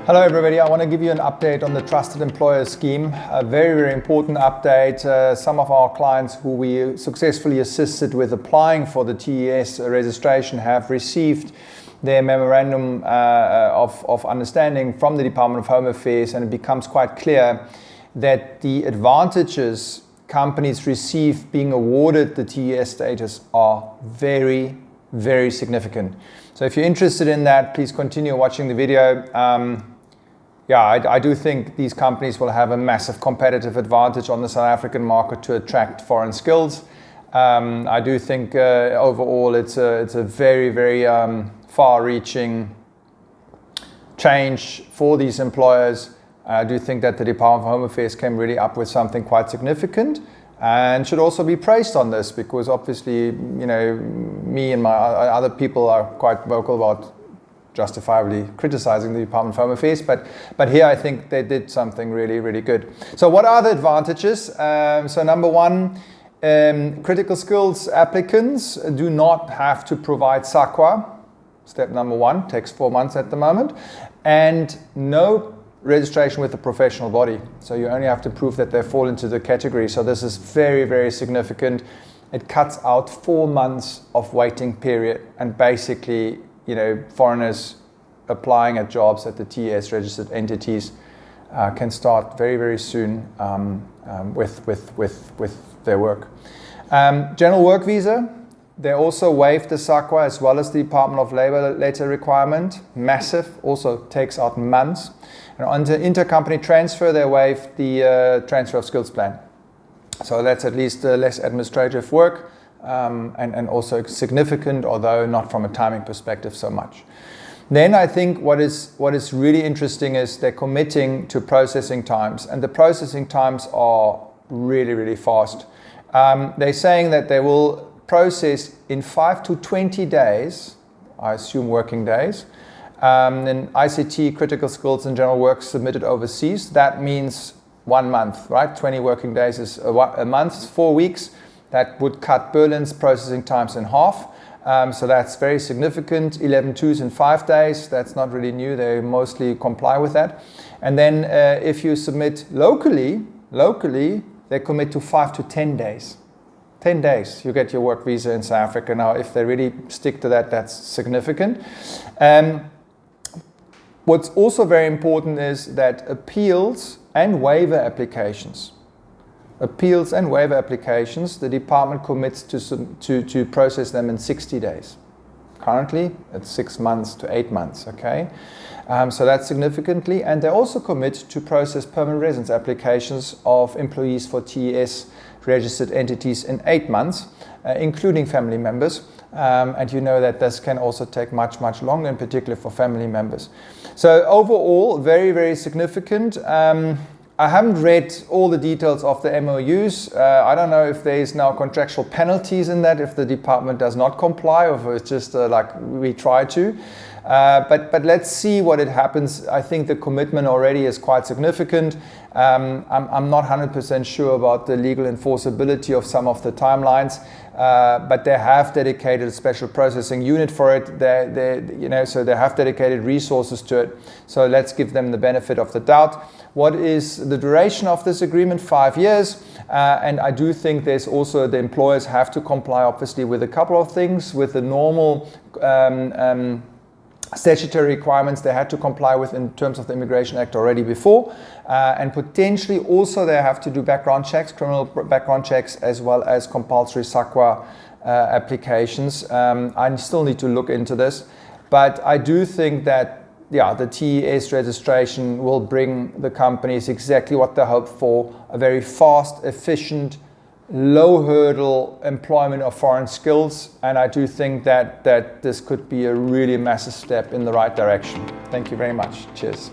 Hello everybody, I want to give you an update on the Trusted Employer Scheme. A very, very important update. Some of our clients who we successfully assisted with applying for the TES registration have received their memorandum of understanding from the Department of Home Affairs, and it becomes quite clear that the advantages companies receive being awarded the TES status are very, very significant. So if you're interested in that, please continue watching the video. I do think these companies will have a massive competitive advantage on the South African market to attract foreign skills. I do think overall it's a very, very far-reaching change for these employers. I do think that the Department of Home Affairs came really up with something quite significant and should also be praised on this, because obviously, you know, me and my other people are quite vocal about justifiably criticizing the Department of Home Affairs, but here I think they did something really, really good. So what are the advantages? So number one, critical skills applicants do not have to provide SAQA. Step number one, takes 4 months at the moment, and no registration with the professional body. So you only have to prove that they fall into the category. So this is very, very significant. It cuts out 4 months of waiting period, and basically, you know, foreigners applying at jobs at the TES registered entities can start very, very soon with their work. General work visa, they also waived the SAQA as well as the Department of Labor letter requirement. Massive, also takes out months. And on the intercompany transfer, they waived the transfer of skills plan. So that's at least less administrative work. And also significant, although not from a timing perspective so much. Then I think what is really interesting is they're committing to processing times, and the processing times are really, really fast. They're saying that they will process in 5 to 20 days, I assume working days, in ICT, critical skills and general work submitted overseas. That means 1 month, right? 20 working days is a month, 4 weeks. That would cut Berlin's processing times in half. So that's very significant. 11.2s in 5 days. That's not really new. They mostly comply with that. And then if you submit locally, they commit to 5 to 10 days. 10 days, you get your work visa in South Africa. Now, if they really stick to that, that's significant. What's also very important is that appeals and waiver applications, the department commits to process them in 60 days. Currently, it's 6 months to 8 months, okay? So that's significantly, and they also commit to process permanent residence applications of employees for TES registered entities in 8 months, including family members. And you know that this can also take much, much longer, in particular for family members. So overall, very, very significant. I haven't read all the details of the MOUs. I don't know if there is now contractual penalties in that if the department does not comply, or if it's just like we try to. But let's see what it happens. I think the commitment already is quite significant. I'm not 100% sure about the legal enforceability of some of the timelines, but they have dedicated a special processing unit for it. So they have dedicated resources to it. So let's give them the benefit of the doubt. What is the duration of this agreement? 5 years. And I do think there's also, the employers have to comply obviously with a couple of things, with the normal statutory requirements they had to comply with in terms of the Immigration Act already before, and potentially also they have to do background checks, criminal background checks, as well as compulsory SAQA applications. I still need to look into this, but I do think that the TES registration will bring the companies exactly what they hope for, a very fast, efficient, low hurdle employment of foreign skills, and I do think that this could be a really massive step in the right direction. Thank you very much. Cheers.